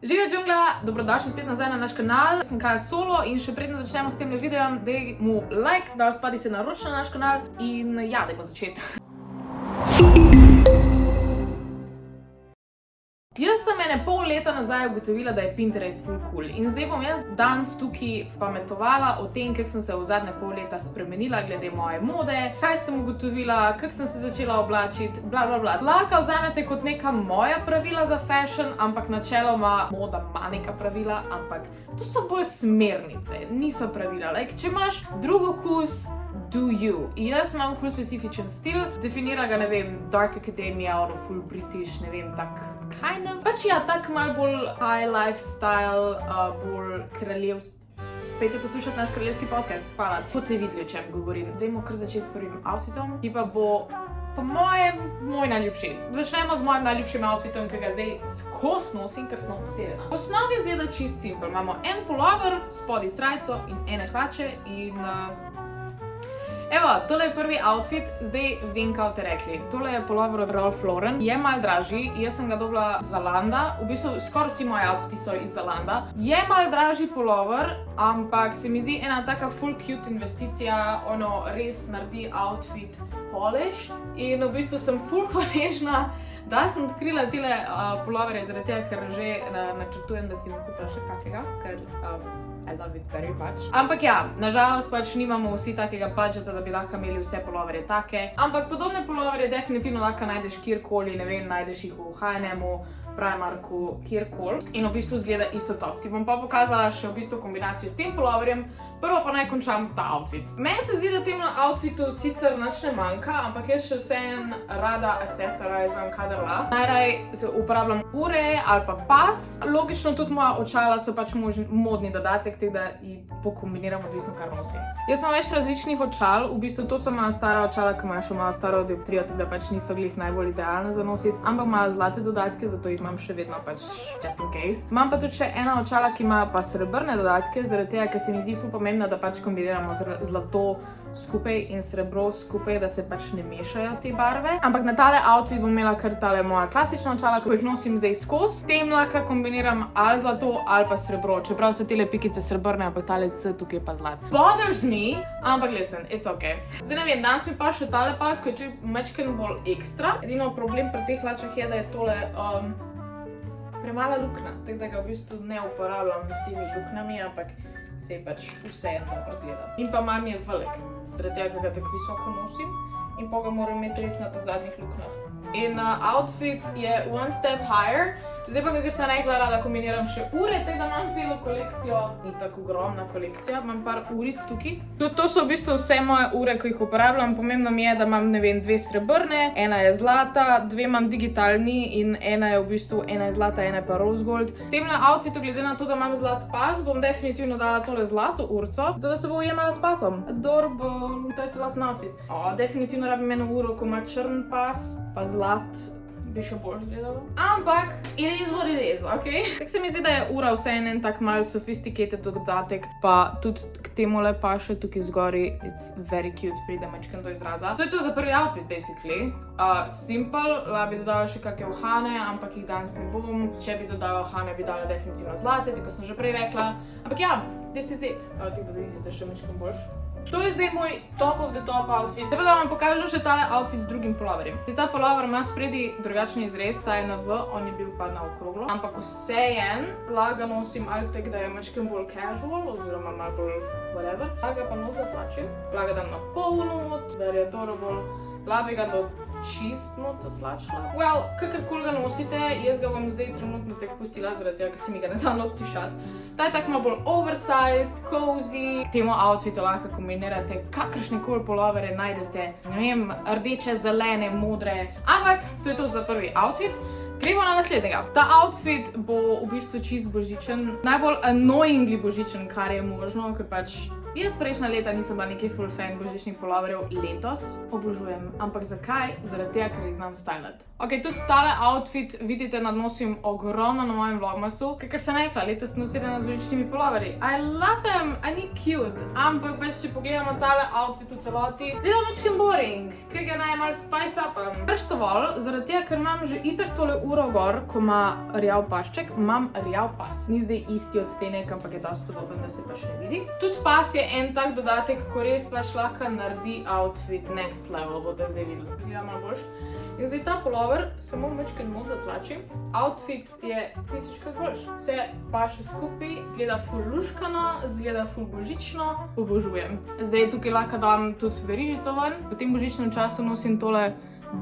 Živijo džungla, dobrodošli spet nazaj na naš kanal. Sem Kaja Solo in še predno začnemo s tem videom, daj mu like, da spadi se naroči na naš kanal in ja, dajmo začeti. Jaz sem ene pol leta nazaj ugotovila, da je Pinterest ful cool in zdaj bom jaz danes tukaj pametovala o tem, kako sem se v zadnje pol leta spremenila glede moje mode, kaj sem ugotovila, kako sem se začela oblačiti, bla bla bla. Lahko vzamete kot neka moja pravila za fashion, ampak načeloma moda ima neka pravila, ampak to so bolj smernice, niso pravila. Če imaš drug okus, do you. Jaz imam ful specifičen stil, definira ga, ne vem, Dark Academia, ono ful British, ne vem, tak kind of. Pač ja, tak malo bolj high lifestyle, bolj kraljevski. Pejte poslušati naš kraljevski podcast, hvala. Boste videli, o čem govorim. Dajmo kar začeti s prvim outfitom, ki pa bo po mojem moj najljubši. Začnemo z mojim najljubšim outfitom, ki ga zdaj skos nosim, ker sem obsedena. V osnovi izgleda čist simpel. Imamo en pulover, spodaj srajco in ene hlače in evo, tole je prvi outfit, zdaj vem, kaj te rekli. Tole je pulover od Ralph Lauren, je malo dražji, jaz sem ga dobila z Zalanda, v bistvu skoraj vsi moji outfiti so iz Zalanda. Je malo dražji pulover, ampak se mi zdi ena taka full cute investicija, ono res naredi outfit polished in v bistvu sem full hvaležna, da sem odkrila tile puloverje, zaradi tega, ker že načrtujem, da si bom kupila še kakega, ker I love it very much. Ampak ja, nažalost pač nimamo vsi takega budžeta, da bi lahko imeli vse puloverje take. Ampak podobne puloverje definitivno lahko najdeš kjerkoli, ne vem, najdeš jih v H&M-u, Primarku, kjerkoli. In v bistvu izgleda isto top. Ti bom pa pokazala še v bistvu kombinacijo s tem puloverjem. Prvo pa naj končam ta outfit. Meni se zdi, da temu outfitu sicer nič ne manjka, ampak jaz še vseeno rada accessorizam kadar lahko. Najraje uporabljam ure ali pa pas. Logično tudi moja očala so pač modni dodatek, tako da jih pokombiniram odvisno, kar nosim. Jaz imam več različnih očal, v bistvu to so moja stara očala, ki imajo še malo staro dioptrijo, tako da pač niso glih najbolj idealne za nositi, ampak imajo zlate dodatke, zato jih imam še vedno pač just in case. Imam pa tudi še ena očala, ki ima pa srebrne dodatke, zaradi tega, ker se mi zdi ful pomembno, da pač kombiniramo zlato skupaj in srebro skupaj, da se pač ne mešajo te barve. Ampak na tale outfit bom imela kar tale moja klasična očala, ko jih nosim zdaj skozi. Tem lahko kombiniram ali zlato ali pa srebro, čeprav so tele pikice srebrne, ampak tale C tukaj pa zlat. Bothers me, ampak listen, it's okay. Zdaj ne vem, danes mi pa še tale pas, ko je če mečken bolj ekstra. Edino problem pri teh hlačah je, da je tole premala luknja, tako da ga v bistvu ne uporabljam s temi luknjami, ampak se pač vseeno dobro zgleda. In pa malo mi je velik, zaradi tega, ker ga tako visoko nosim in pa ga moram imeti res na ta zadnjih luknjah. In outfit je one step higher. Zdaj pa, ker sem rekla, rada kombiniram še ure, tako da imam celo kolekcijo, ni tako ogromna kolekcija, imam par uric tukaj. To so v bistvu vse moje ure, ki jih uporabljam. Pomembno mi je, da imam, ne vem, dve srebrne, ena je zlata, dve imam digitalni in ena je v bistvu, ena je zlata, ena je pa rose gold. Temle outfitu, glede na to, da imam zlat pas, bom definitivno dala tole zlato urco, zato se bo ujemala s pasom. Adorable, to je celoten outfit. Definitivno rabim eno uro, ko ima črn pas, pa zlat. Bi še bolj izgledalo. Ampak, it is what it is, ok? Tako se mi zdi, da je ura vseeno en tak mal sophisticated dodatek, pa tudi k temule pa še tukaj zgori, it's very cute, pride mečken do izraza. To je to za prvi outfit, basically. Simple, bi dodala še kakšne uhane, ampak jih danes ne bom. Če bi dodala uhane, bi dala definitivno zlate, tako sem že prej rekla. Ampak ja, this is it. Tako da vidite še mečken boljš. To je zdaj moj top of the top outfit. Zdaj pa da vam pokažem še tale outfit z drugim puloverjem. Ta pulover ima spredi drugačen izrez, ta je na V, on je bil pa na okroglo. Ampak vseeno, lahko nosim ali tako, da je mečken bolj casual, oziroma malo bolj whatever. Lahko pa not zatlačim, lahko dam na pol not, very adorable. Lahko bi ga do čist not zatlačila. Well, kakorkoli ga nosite, jaz ga bom zdaj trenutno tako pustila, zaradi tega, ker se mi ga ne da not tišati. Ta je tako malo bolj oversized, cozy. K temu outfitu lahko kombinirate kakršne koli puloverje najdete. Ne vem, rdeče, zelene, modre. Ampak, to je to za prvi outfit. Gremo na naslednjega. Ta outfit bo v bistvu čist božičen. Najbolj annoyingly božičen, kar je možno, ker pač Jaz prejšnja leta nisem bila neki full fan božičnih puloverjev, letos obožujem. Ampak zakaj? Zaradi tega, ker jih znam stylati. Ok, tudi tale outfit, vidite, nadnosim ogromno na mojem vlogmasu, ker sem rekla, letos sem obsedena z božičnimi puloverji. I love them, a ni cute. Ampak pač, če pogledamo tale outfit v celoti, zelo mačkem boring, ker ga naj malo spice upam. Prvo dovolj, zaradi tega, ker imam že itak tole uro gor, ko ima rjav pašček, imam rjav pas. Ni zdaj isti odtenek, ampak je dosti podoben, da se pač ne vidi. Tudi pas je en tak dodatek, ko res pač lahko naredi outfit next level, boste zdaj videli. Gleda malo boljš. In zdaj ta pulover samo mačken not zatlačim. Outfit je 1000-krat boljš. Vse paše skupaj, zgleda ful luškano, zgleda ful božično, obožujem. Zdaj tukaj lahko dam tudi verižico ven. V tem božičnem času nosim tole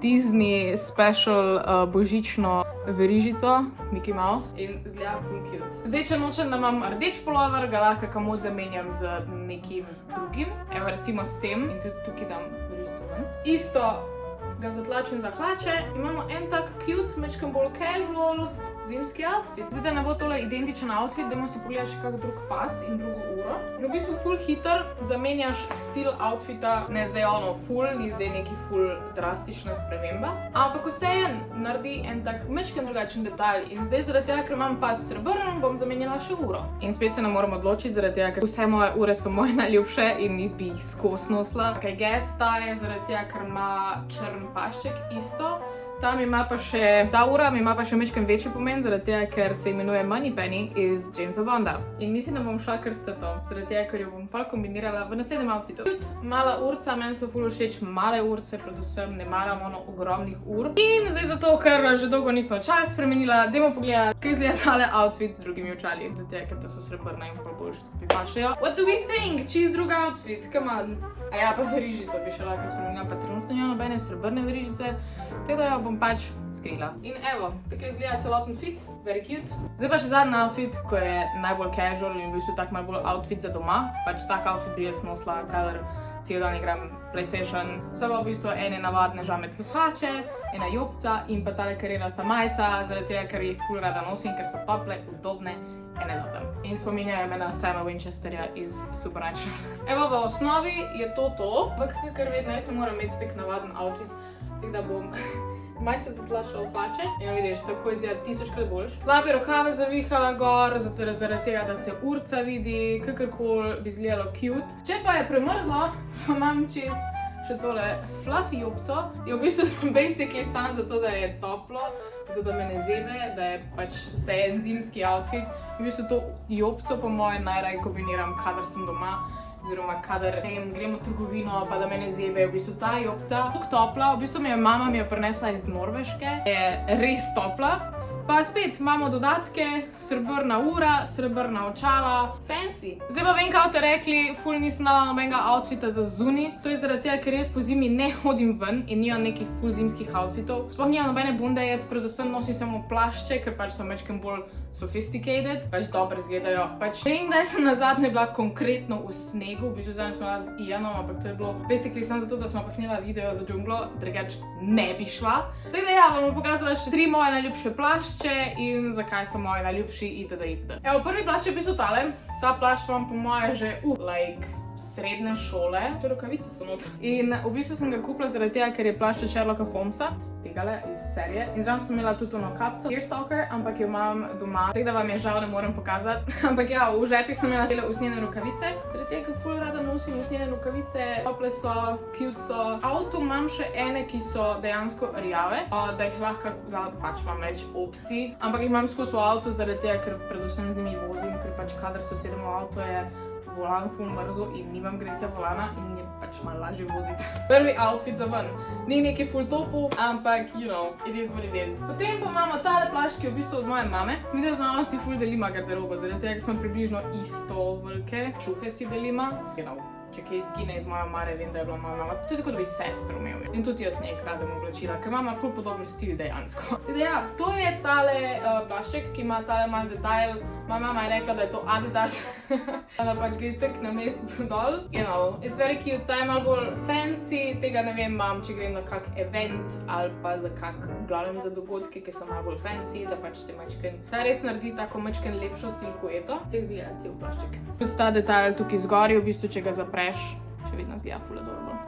Disney special božično verižico, Mickey Mouse, in zgleda ful cute. Zdaj, če nočem, da imam rdeč pulover, ga lahko kamot zamenjam z nekim drugim. Evo recimo s tem in tudi tukaj dam verižico ven. Isto ga zatlačim za hlače, imamo en tak cute, mečkem bolj casual zimski outfit. Zdaj, da ne bo tole identičen outfit, dajmo si pogledati še kak drug pas in drugo uro. In v bistvu ful hiter zamenjaš stil outfita, ne zdaj ono ful, ni zdaj neki ful drastična sprememba, ampak vsejen naredi en tak mečkem drugačen detalj. In zdaj zaradi tega, ker imam pas srebrn, bom zamenjala še uro. In spet se ne moram odločiti, zaradi tega, ker vse moje ure so moje najljubše in bi jih skos nosila. Ok, guess ta je zaradi tega, ker ima črn pašček isto. Ta ura mi ima pa še mečkem večji pomen, zaradi tega, ker se imenuje Moneypenny iz Jamesa Bonda. In mislim, da bom šla kar s to, zaradi tega, ker jo bom pa kombinirala v naslednjem outfitu. Tudi mala urca, meni so ful všeč male urce, predvsem ne maram ono ogromnih ur. In zdaj zato, ker že dolgo nisem očal spremenila, dajmo pogledati, kaj izgleda tale outfit z drugimi očali. Zaradi tega, ker to so srebrne in bolj boljš tudi pašejo. What do we think? Čist drug outfit, come on. A ja, pa verižico bi še lahko spremenila, pa trenutno njo nobene srebrne verižice, tako da jo bom pač skrila. In evo, tako izgleda celoten fit, very cute. Zdaj pa še zadnji outfit, ko je najbolj casual in v bistvu tak malo bolj outfit za doma. Pač tak outfit bi jaz nosila, kadar cel dan igram PlayStation. So pa v bistvu ene navadne žametne hlače, ena jopca in pa tale karirasta majica, zaradi tega, ker jih ful rada nosim, ker so tople, udobne, ene ljudim. In spominjajo me na Sama Winchesterja iz Supernatural. Evo, v osnovi je to, ampak kar vedno jaz ne moram imeti tak navaden outfit, tako da bom malce zatlačila v hlače. In vidiš, tako izgleda 1000-krat boljš. Labi rokave zavihala gor, zaradi tega, da se urca vidi, kakorkoli bi izgledalo cute. Če pa je premrzlo, pa imam še tole fluffy jopco. Je v bistvu basically samo zato, da je toplo, zato da me ne zebe, da je pač vse en zimski outfit. V bistvu to jopco po moje najraje kombiniram, kadar sem doma, oziroma kadar grem v trgovino, pa da me ne zebe. V bistvu ta jopca je tako topla, v bistvu mama mi jo prinesla iz Norveške, je res topla. Pa spet imamo dodatke, srebrna ura, srebrna očala, fancy. Zdaj pa vem, kaj ste rekli, ful nisem dala nobenega outfita za zunaj. To je zaradi tega, ker jaz po zimi ne hodim ven in nimam nekih ful zimskih outfitov. Sploh nimam nobene bunde, jaz predvsem nosim samo plašče, ker pač so mečkem bolj sophisticated, pač dobro izgledajo. Pač vem, da sem nazadnje bila konkretno v snegu, v bistvu zdaj sem bila z Ianom, ampak to je bilo basically samo zato, da smo posnela video za džunglo, drugače ne bi šla. Tako da ja, vam bom pokazala še 3 moje najljubše plašče in zakaj so moji najljubši itd. Evo, prvi plašč je v bistvu tale. Ta plašč vam po moje že srednje šole, rokavice so not. In v bistvu sem ga kupila zaradi tega, ker je plašč od Sherlocka Holmesa, tegale iz serije. In zraven sem imela tudi ono kapco, Deerstalker, ampak jo imam doma, tako da vam je žal ne morem pokazati. Ampak ja, v žepih sem imela tele usnjene rokavice, zaradi tega, ker ful rada nosim usnjene rokavice, tople so, cute so. Avto imam še ene, ki so dejansko rjave, da jih lahko pač imam več opcij, ampak jih imam skozi v avtu zaradi tega, ker predvsem z njimi vozim, ker pač kadar se usedem v avto je volan ful mrzo in nimam gretja volana in je pač malo lažje voziti. Prvi outfit za ven. Ni neki ful topu, ampak, you know, it is what it is. Potem pa imamo tale plašč, ki je v bistvu od moje mame. Mi da z mamo si ful delima garderobo, zaradi tega, ker smo približno isto velike. Šuhe si delima, you know, če kaj izgine iz moje omare, vem, da je bila moja mama. To je tako, da bi sestro imel. In tudi jaz njej kradem oblačila, ker ima ful podoben stil dejansko. Tudi ja, to je tale plašček, ki ima tale mal detajl. Moja mama je rekla, da je to Adidas. Ona pač gre tak na mestu dol. You know, it's very cute. Ta je malo bolj fancy, tega ne vem, mam, če grem na kak event ali pa za kak glavnem za dogodke, ki so malo bolj fancy, da pač se mačken. Ta res naredi tako mačken lepšo silhueto. Tek zgleda cel plašček. Tudi ta detajl tukaj zgori, v bistvu, če ga zapreš, še vedno zgleda ful adorable.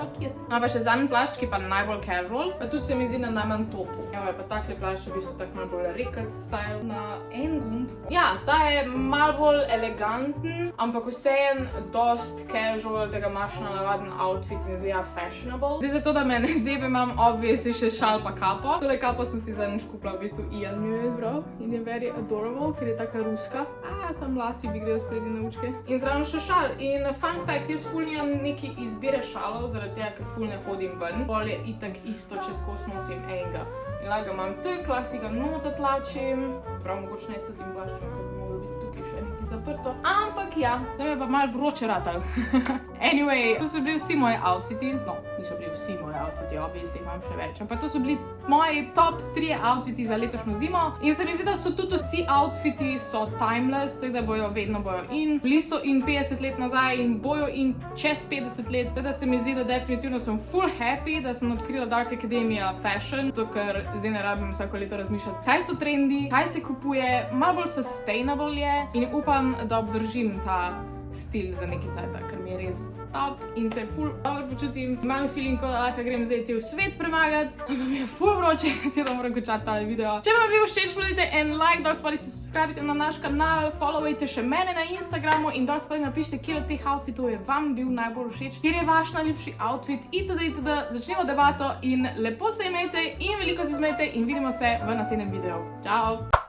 So cute. Pa še zadnji plašč, ki pa najbolj casual, pa tudi se mi zdi na najmanj topu. Evo je pa takle plašč v bistvu tako malo bolj record style na en gumb. Ja, ta je malo bolj eleganten, ampak vseeno dost casual, da ga imaš na navaden outfit in zgleda fashionable. Zdaj zato, da me ne zebe, imam obviously še šal pa kapo. Tole kapo sem si zadnjič kupila, v bistvu Ian mi jo je izbral in je very adorable, ker je taka ruska. Sam lasi bi grejo spredi na učke. In zraven še šal. In fun fact, jaz ful nimam neki izbire šalov, zaradi tega, ker ful ne hodim ven. Pol je itak isto, če skozi nosim enega. In lahko imam tekla, si ga nota tlačim. Prav mogoče ne s tem plaščem, ker bi moglo biti tukaj še nekaj zaprto. Ampak ja, da me pa malo vroče ratal. Anyway, to so bili vsi moji outfiti. No, niso bili vsi moji outfiti, obviously imam še več. Ampak to so bili moji top 3 outfiti za letošnjo zimo. In se mi zdi, da so tudi vsi outfiti so timeless, tako da bojo vedno in. Bili so in 50 let nazaj in bojo in čez 50 let. Tako da se mi zdi, da definitivno sem full happy, da sem odkrila Dark Academia Fashion, zato ker zdaj ne rabim vsako leto razmišljati, kaj so trendi, kaj se kupuje, malo bolj sustainable je in upam, da obdržim ta stil za neki cajt, ker mi je res top in se ful dobro počutim. Imam feeling, kot da lahko grem zdaj cel svet premagati, ampak mi je ful vroče, tako da moram končati tale video. Če vam je bil všeč, podajte en like, dol spodaj se subscribite na naš kanal, followajte še mene na Instagramu in dol spodaj napišite, kjer od teh outfitov je vam bil najbolj všeč, kjer je vaš najljubši outfit itd. Začnemo debato in lepo se imejte in veliko se smejte in vidimo se v naslednjem videu. Čau!